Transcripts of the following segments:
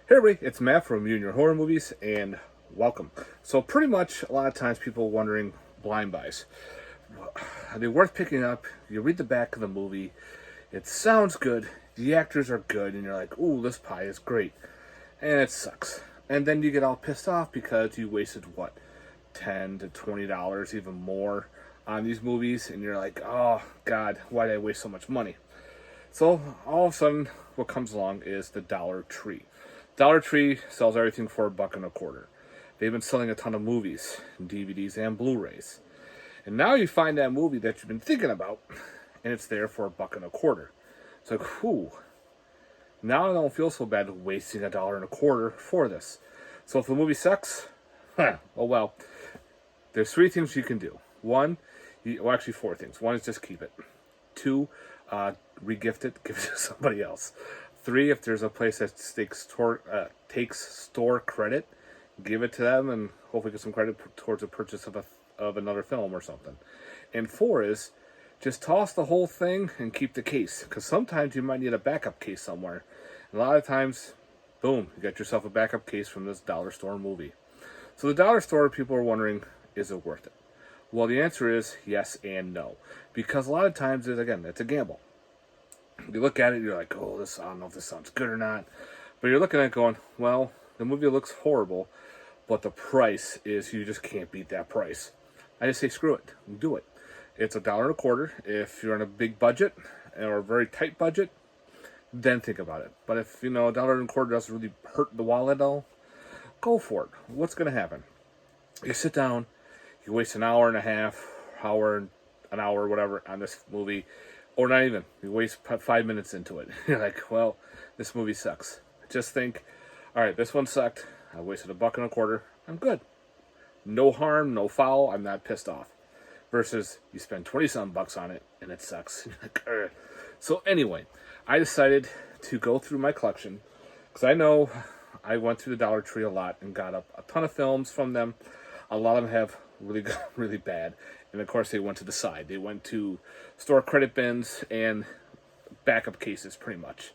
Hey everybody, it's Matt from You and Your Horror Movies, and welcome. So pretty much a lot of times people wondering blind buys. Are they worth picking up? You read the back of the movie, it sounds good, the actors are good, and you're like, ooh, this pie is great. And it sucks. And then you get all pissed off because you wasted, what, $10 to $20, even more on these movies, and you're like, oh, God, why did I waste so much money? So all of a sudden, what comes along is the Dollar Tree. Dollar Tree sells everything for $1.25. They've been selling a ton of movies, DVDs, and Blu-rays. And now you find that movie that you've been thinking about, and it's there for $1.25. It's like, whew. Now I don't feel so bad wasting $1.25 for this. So if the movie sucks, oh well. There's three things you can do. One, well actually four things. One is just keep it. Two, re-gift it, give it to somebody else. Three, if there's a place that takes store credit, give it to them and hopefully get some credit towards the purchase of another film or something. And four is just toss the whole thing and keep the case, because sometimes you might need a backup case somewhere. And a lot of times, boom, you got yourself a backup case from this dollar store movie. So the dollar store, people are wondering, is it worth it? Well, the answer is yes and no, because a lot of times, again, it's a gamble. You look at it, you're like, oh, I don't know if this sounds good or not. But you're looking at it going, well, the movie looks horrible, but the price is, you just can't beat that price. I just say, screw it, do it. It's $1.25. If you're on a big budget or a very tight budget, then think about it. But if, $1.25 doesn't really hurt the wallet at all, go for it. What's going to happen? You sit down, you waste an hour and a half, an hour, whatever, on this movie. Or not even. You waste 5 minutes into it. You're like, well, this movie sucks. Just think, all right, this one sucked. I wasted $1.25. I'm good. No harm, no foul. I'm not pissed off. Versus you spend 20-some bucks on it and it sucks. You're like, ugh. So anyway, I decided to go through my collection because I know I went through the Dollar Tree a lot and got up a ton of films from them. A lot of them have really good, really bad. And of course, they went to the side. They went to store credit bins and backup cases, pretty much.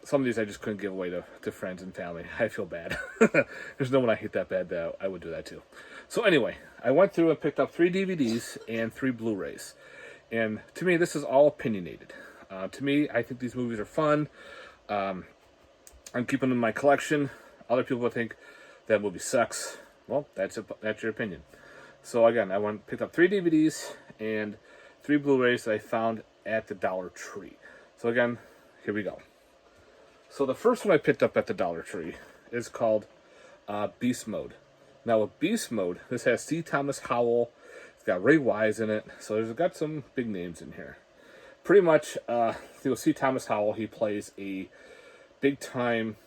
Some of these I just couldn't give away to friends and family. I feel bad. There's no one I hate that bad that I would do that to. So anyway, I went through and picked up 3 DVDs and 3 Blu-rays. And to me, this is all opinionated. To me, I think these movies are fun. I'm keeping them in my collection. Other people would think that movie sucks. Well, that's your opinion. So again, I picked up 3 DVDs and 3 Blu-rays that I found at the Dollar Tree. So again, here we go. So the first one I picked up at the Dollar Tree is called Beast Mode. Now with Beast Mode, this has C. Thomas Howell. It's got Ray Wise in it. So it's got some big names in here. Pretty much, C. Thomas Howell, he plays a big-time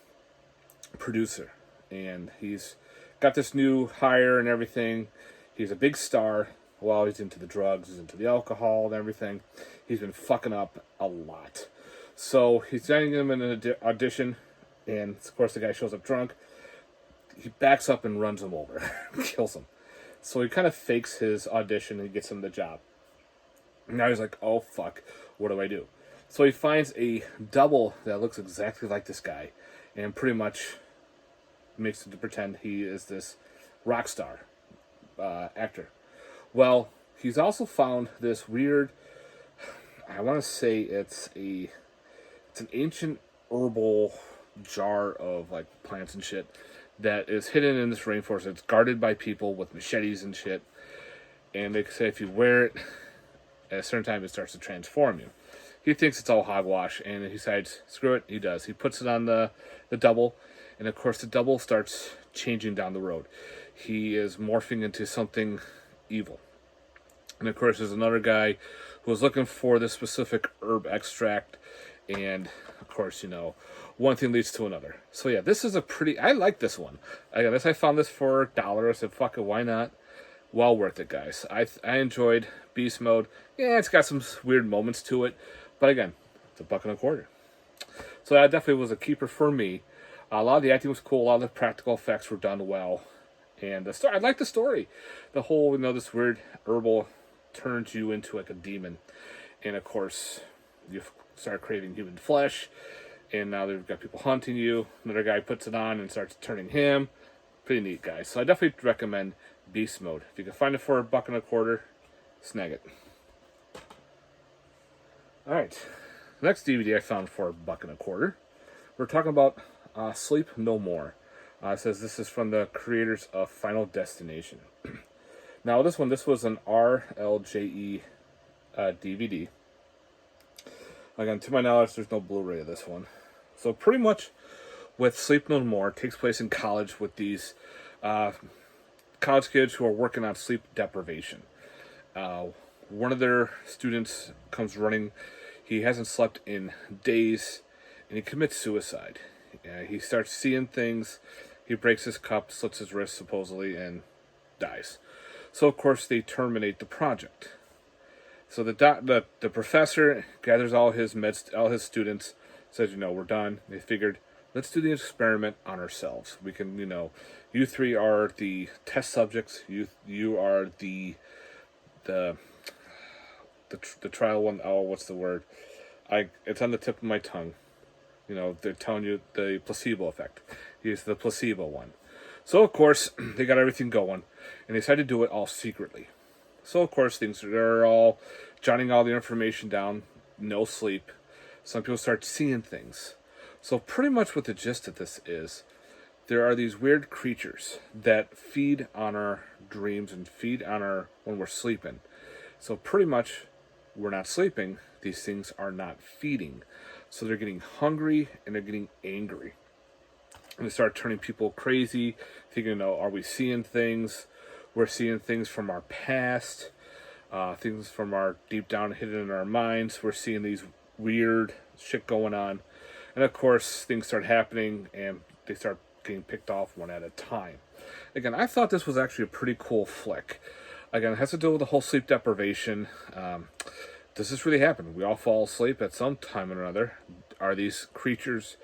producer. And he's got this new hire and everything. He's a big star. Well, he's into the drugs, he's into the alcohol and everything. He's been fucking up a lot. So he's sending him in an audition, and of course the guy shows up drunk. He backs up and runs him over, kills him. So he kind of fakes his audition and gets him the job. Now he's like, oh fuck, what do I do? So he finds a double that looks exactly like this guy, and pretty much makes him to pretend he is this rock star actor. Well, he's also found this weird, I want to say it's an ancient herbal jar of like plants and shit that is hidden in this rainforest. It's guarded by people with machetes and shit. And they say if you wear it at a certain time, it starts to transform you. He thinks it's all hogwash, and he decides, screw it, he does. He puts it on the double, and of course the double starts changing down the road. He is morphing into something evil. And of course there's another guy who was looking for this specific herb extract, and of course, one thing leads to another. So yeah, this is I like this one. I found this for $1. I said, fuck it, why not? Well worth it, guys. I enjoyed Beast Mode. Yeah, it's got some weird moments to it, but again, it's $1.25. So that definitely was a keeper for me. A lot of the acting was cool. A lot of the practical effects were done well. And the story, I like the story. The whole, this weird herbal turns you into like a demon. And of course, you start craving human flesh. and now they've got people hunting you. Another guy puts it on and starts turning him. Pretty neat, guys. So I definitely recommend Beast Mode. If you can find it for $1.25, snag it. All right, next DVD I found for $1.25. We're talking about Sleep No More. It says this is from the creators of Final Destination. Now this was an RLJE DVD. Again, to my knowledge, there's no Blu-ray of this one. So pretty much with Sleep No More, it takes place in college with these college kids who are working on sleep deprivation. One of their students comes running. He hasn't slept in days, and he commits suicide. He starts seeing things. He breaks his cup, slits his wrist supposedly, and dies. So of course they terminate the project. So the professor gathers all his students, says, we're done. They figured, let's do the experiment on ourselves. We can, you three are the test subjects. You are the trial one. Oh, what's the word? It's on the tip of my tongue. They're telling you the placebo effect. He's the placebo one. So of course they got everything going, and they decided to do it all secretly. So of course they're all jotting all the information down. No sleep. Some people start seeing things. So pretty much what the gist of this is, there are these weird creatures that feed on our dreams and feed on when we're sleeping. So pretty much we're not sleeping. These things are not feeding. So they're getting hungry and they're getting angry. And they start turning people crazy, thinking, are we seeing things? We're seeing things from our past, things from our deep down hidden in our minds. We're seeing these weird shit going on. And of course, things start happening and they start getting picked off one at a time. Again, I thought this was actually a pretty cool flick. Again, it has to do with the whole sleep deprivation. Does this really happen? We all fall asleep at some time or another. Are these creatures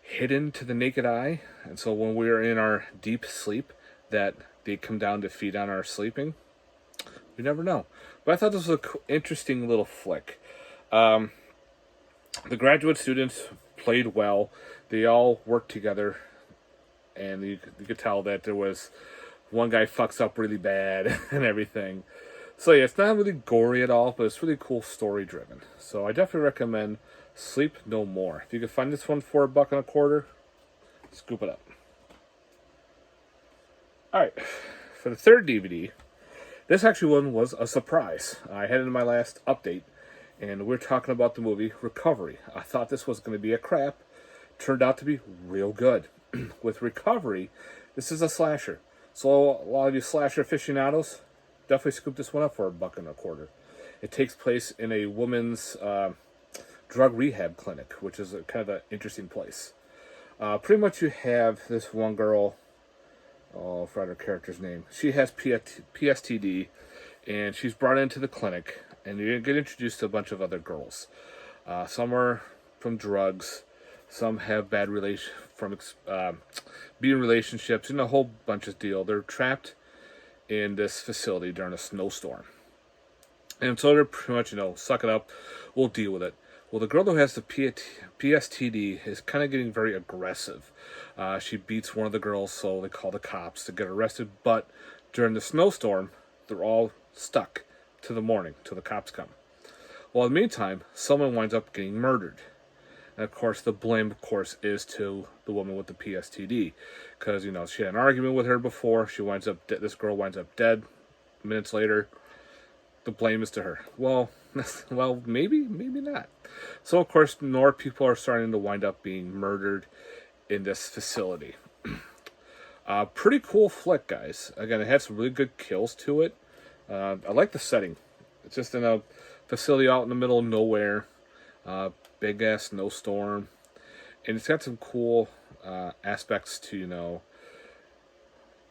hidden to the naked eye? And so when we're in our deep sleep, that they come down to feed on our sleeping? You never know. But I thought this was an interesting little flick. The graduate students played well. They all worked together. And you could tell that there was one guy fucks up really bad and everything. So yeah, it's not really gory at all, but it's really cool story driven. So I definitely recommend Sleep No More. If you can find this one for $1.25, scoop it up. Alright, for the third DVD, this actually one was a surprise. I had it in my last update, and we're talking about the movie Recovery. I thought this was going to be a crap. Turned out to be real good. With Recovery, this is a slasher. So a lot of you slasher aficionados, definitely scoop this one up for $1.25. It takes place in a woman's drug rehab clinic, which is kind of an interesting place. Pretty much you have this one girl, I forgot her character's name. She has PSTD, and she's brought into the clinic, and you get introduced to a bunch of other girls. Some are from drugs, some have bad being in relationships, a whole bunch of deal. They're trapped in this facility during a snowstorm. And so they're pretty much, suck it up, we'll deal with it. Well, the girl who has the PSTD is kind of getting very aggressive. She beats one of the girls, so they call the cops to get arrested. But during the snowstorm, they're all stuck to the morning, till the cops come. Well, in the meantime, someone winds up getting murdered. And of course, the blame, is to the woman with the PSTD. Because, she had an argument with her before. This girl winds up dead. Minutes later, the blame is to her. Well, maybe not. So, of course, more people are starting to wind up being murdered in this facility. Pretty cool flick, guys. Again, it had some really good kills to it. I like the setting. It's just in a facility out in the middle of nowhere. Big ass snowstorm. And it's got some cool aspects to,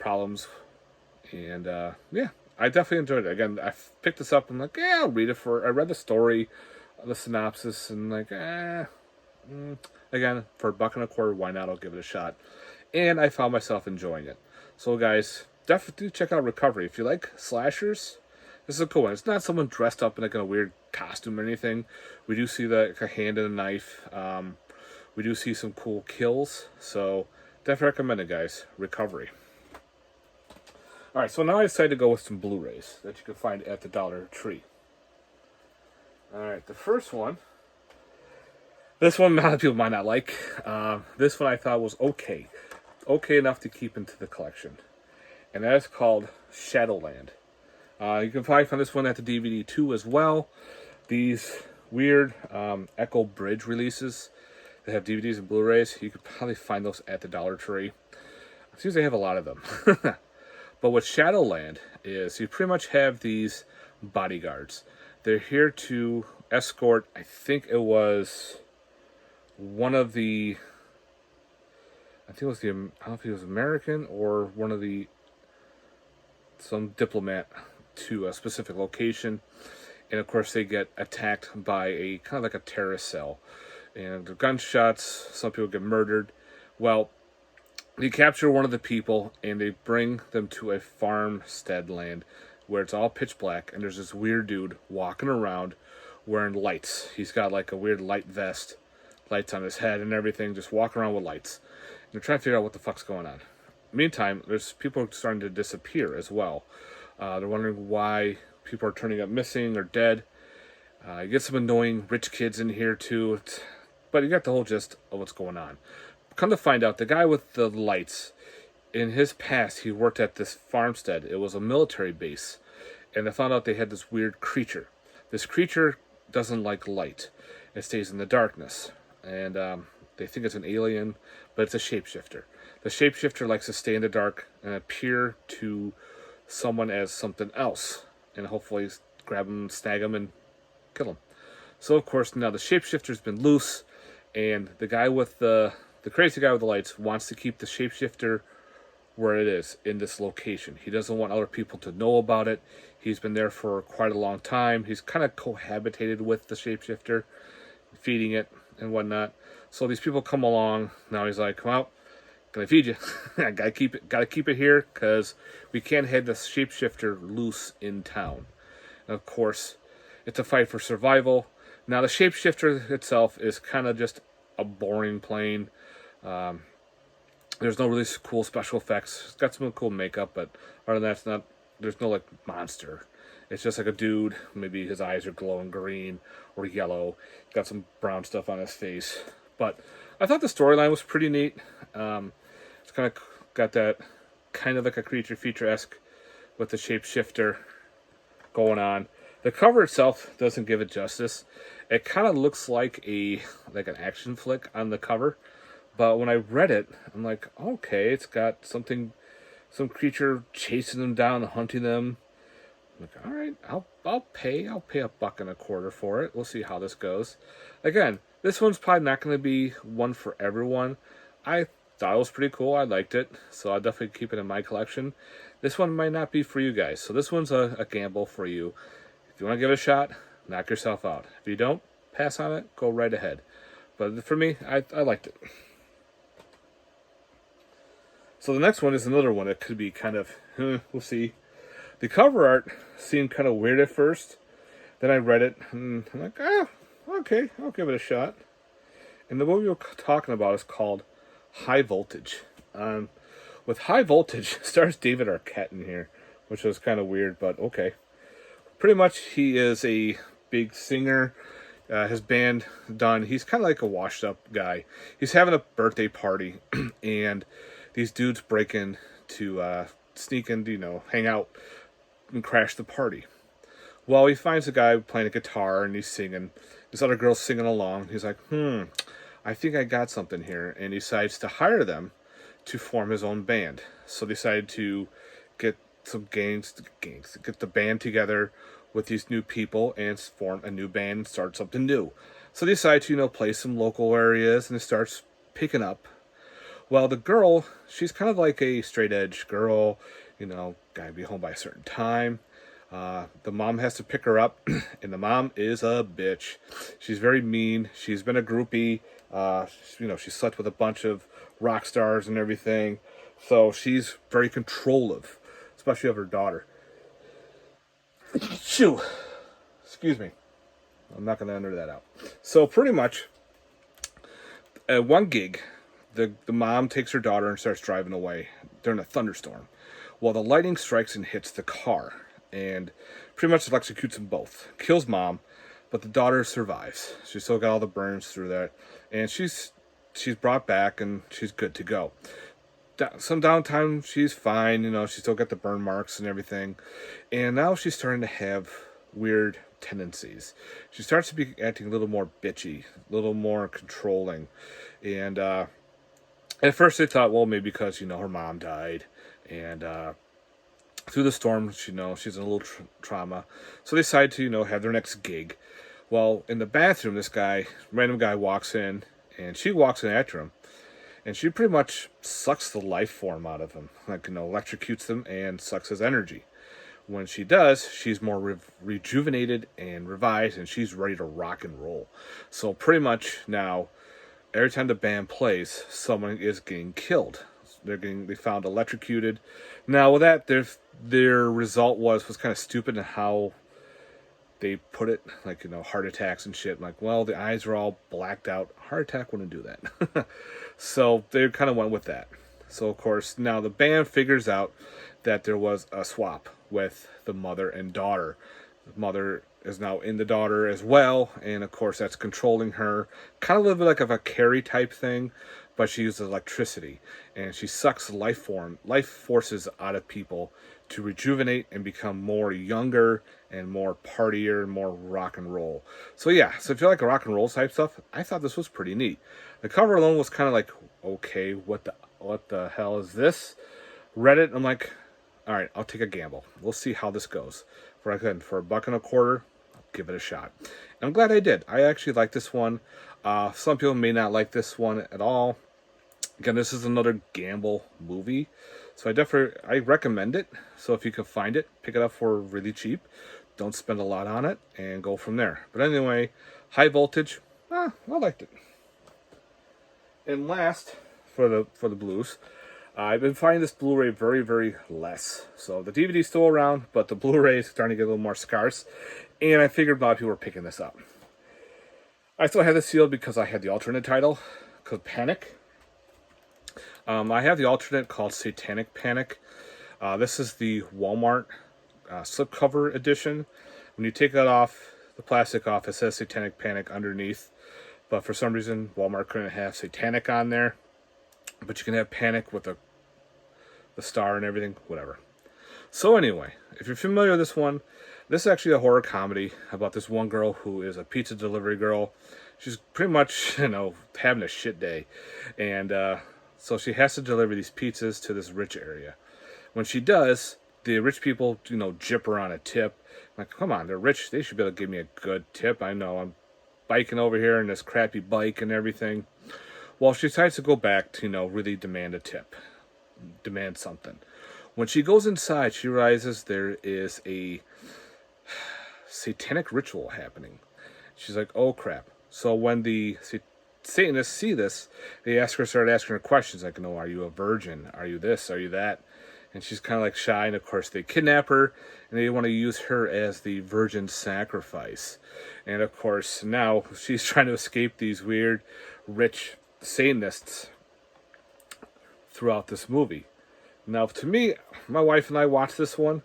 problems. And, yeah. I definitely enjoyed it. Again, I picked this up and like, I'll read it I read the story, the synopsis, and like, again, for $1.25, why not? I'll give it a shot. And I found myself enjoying it. So guys, definitely check out Recovery. If you like slashers, this is a cool one. It's not someone dressed up in like a weird costume or anything. We do see a hand and a knife. We do see some cool kills, so definitely recommend it, guys. Recovery. All right, so now I decided to go with some Blu-rays that you can find at the Dollar Tree. All right, the first one. This one, a lot of people might not like. This one I thought was okay. Okay enough to keep into the collection. And that is called Shadowland. You can probably find this one at the DVD too as well. These weird Echo Bridge releases that have DVDs and Blu-rays, you could probably find those at the Dollar Tree. It seems they have a lot of them. But what Shadowland is, you pretty much have these bodyguards. They're here to escort, I think it was one of the, I don't know if it was American or one of some diplomat to a specific location. And of course they get attacked by a kind of like a terrorist cell. And the gunshots, some people get murdered. Well, they capture one of the people and they bring them to a farmstead land where it's all pitch black, and there's this weird dude walking around wearing lights. He's got like a weird light vest, lights on his head and everything, just walking around with lights. And they're trying to figure out what the fuck's going on. Meantime, there's people starting to disappear as well. They're wondering why people are turning up missing or dead. You get some annoying rich kids in here too, but you got the whole gist of what's going on. Come to find out, the guy with the lights, in his past, he worked at this farmstead. It was a military base, and they found out they had this weird creature. This creature doesn't like light. It stays in the darkness, and they think it's an alien, but it's a shapeshifter. The shapeshifter likes to stay in the dark and appear to someone as something else, and hopefully grab him, snag him, and kill him. So, of course, now the shapeshifter's been loose, and the guy with the crazy guy with the lights wants to keep the shapeshifter where it is, in this location. He doesn't want other people to know about it. He's been there for quite a long time. He's kind of cohabitated with the shapeshifter, feeding it and whatnot. So these people come along. Now he's like, well, gonna feed you. I gotta keep it here because we can't have the shapeshifter loose in town. And of course, it's a fight for survival. Now the shapeshifter itself is kind of just a boring plane. There's no really cool special effects. It's got some cool makeup, but other than that, there's no like monster. It's just like a dude. Maybe his eyes are glowing green or yellow. Got some brown stuff on his face. But I thought the storyline was pretty neat. It's kind of got that kind of like a creature feature-esque with the shapeshifter going on. The cover itself doesn't give it justice. It kind of looks like an action flick on the cover. But when I read it, I'm like, okay, it's got some creature chasing them down, hunting them. I'm like, all right, I'll pay $1.25 for it. We'll see how this goes. Again, this one's probably not going to be one for everyone. I thought it was pretty cool. I liked it, so I'll definitely keep it in my collection. This one might not be for you guys, so this one's a gamble for you. If you want to give it a shot, knock yourself out. If you don't, pass on it, go right ahead. But for me, I liked it. So the next one is another one that could be kind of, we'll see. The cover art seemed kind of weird at first. Then I read it, and I'm like, okay, I'll give it a shot. And the movie we're talking about is called High Voltage. With High Voltage, stars David Arquette in here, which was kind of weird, but okay. Pretty much, he is a big singer. His band done. He's kind of like a washed-up guy. He's having a birthday party, and these dudes break in to sneak in, hang out and crash the party. Well, he finds a guy playing a guitar and he's singing. This other girl's singing along. He's like, I think I got something here. And he decides to hire them to form his own band. So they decided to get get the band together with these new people and form a new band and start something new. So they decide to, play some local areas, and it starts picking up. Well, the girl, she's kind of like a straight edge girl, gotta be home by a certain time. The mom has to pick her up, and the mom is a bitch. She's very mean. She's been a groupie. She slept with a bunch of rock stars and everything. So she's very controlling, especially of her daughter. Shoo! Excuse me. I'm not going to enter that out. So pretty much, At one gig, the mom takes her daughter and starts driving away during a thunderstorm. Well, the lightning strikes and hits the car, and pretty much electrocutes them both. Kills mom, but the daughter survives. She's still got all the burns through there, and she's brought back and she's good to go. Some downtime, she's fine. She's still got the burn marks and everything, and now she's starting to have weird tendencies. She starts to be acting a little more bitchy, a little more controlling, and at first they thought, well, maybe because her mom died, and through the storm, she's in a little trauma, so they decide to have their next gig. Well, in the bathroom, this random guy walks in, and she walks in after him, and she pretty much sucks the life form out of him, electrocutes him and sucks his energy. When she does, she's more rejuvenated and revived, and she's ready to rock and roll. So pretty much now, every time the band plays, someone is getting killed. They found electrocuted. Now with that, their result was kind of stupid in how they put it, heart attacks and shit. Well, the eyes are all blacked out. Heart attack wouldn't do that. So they kind of went with that. So of course now the band figures out that there was a swap with the mother and daughter. The mother is now in the daughter as well, and of course that's controlling her. Kind of a little bit like of a Carrie type thing, but she uses electricity, and she sucks life forces out of people to rejuvenate and become more younger and more partier and more rock and roll. So yeah, so if you like rock and roll type stuff, I thought this was pretty neat. The cover alone was kind of like, okay, what the hell is this? Read it, I'm like, all right, I'll take a gamble. We'll see how this goes. For $1.25, I'll give it a shot. And I'm glad I did. I actually like this one. Some people may not like this one at all. Again, this is another gamble movie, so I recommend it. So if you can find it, pick it up for really cheap. Don't spend a lot on it, and go from there. But anyway, High Voltage, I liked it. And last, for the blues, I've been finding this Blu-ray very, very less. So the DVD's still around, but the Blu-ray is starting to get a little more scarce. And I figured a lot of people were picking this up. I still have this sealed because I had the alternate title, called Panic. I have the alternate called Satanic Panic. This is the Walmart slipcover edition. When you take that off, the plastic off, it says Satanic Panic underneath. But for some reason, Walmart couldn't have Satanic on there. But you can have Panic with the star and everything, whatever. So anyway, if you're familiar with this one, this is actually a horror comedy about this one girl who is a pizza delivery girl. She's pretty much, having a shit day. And so she has to deliver these pizzas to this rich area. When she does, the rich people, gyp her on a tip. I'm like, come on, they're rich. They should be able to give me a good tip. I know I'm biking over here in this crappy bike and everything. Well, she decides to go back to, really demand a tip. Demand something. When she goes inside, she realizes there is a satanic ritual happening. She's like, oh crap. So when the Satanists see this, they start asking her questions like, are you a virgin? Are you this? Are you that? And she's kind of like shy, and of course they kidnap her, and they want to use her as the virgin sacrifice. And of course now she's trying to escape these weird, rich Satanists throughout this movie. Now, to me, my wife and I watched this one.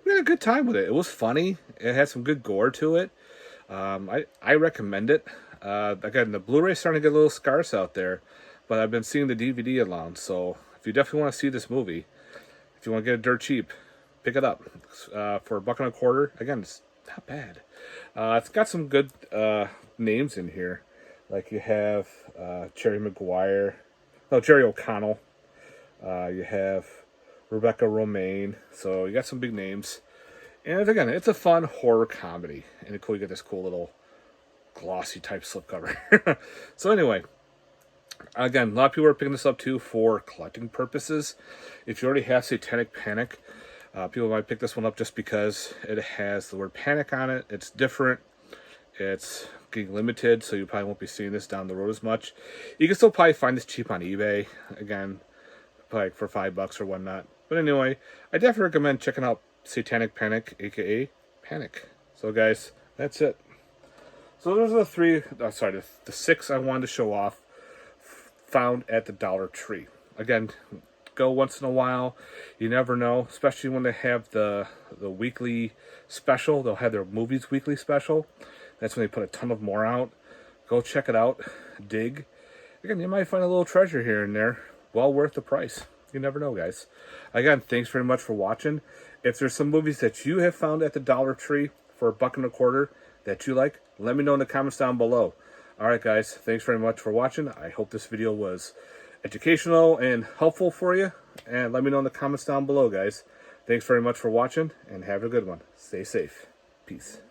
We had a good time with it. It was funny. It had some good gore to it. I recommend it. Again, the Blu-ray is starting to get a little scarce out there, but I've been seeing the DVD alone. So if you definitely want to see this movie, if you want to get it dirt cheap, pick it up for $1.25. Again, it's not bad. It's got some good names in here. Like you have Jerry O'Connell. You have Rebecca Romaine. So you got some big names. And again, it's a fun horror comedy. And you get this cool little glossy type slipcover. So anyway, again, a lot of people are picking this up too for collecting purposes. If you already have Satanic Panic, people might pick this one up just because it has the word panic on it. It's different. It's getting limited, so you probably won't be seeing this down the road as much. You can still probably find this cheap on eBay. Again, probably for $5 or whatnot. But anyway, I definitely recommend checking out Satanic Panic, aka Panic. So guys, that's it. So those are the six I wanted to show off found at the Dollar Tree. Again, go once in a while. You never know, especially when they have the weekly special. They'll have their movies weekly special. That's when they put a ton of more out. Go check it out. Dig. Again, you might find a little treasure here and there. Well worth the price. You never know, guys. Again, thanks very much for watching. If there's some movies that you have found at the Dollar Tree for $1.25 that you like, let me know in the comments down below. Alright guys, thanks very much for watching. I hope this video was educational and helpful for you. And let me know in the comments down below, guys. Thanks very much for watching, and have a good one. Stay safe. Peace.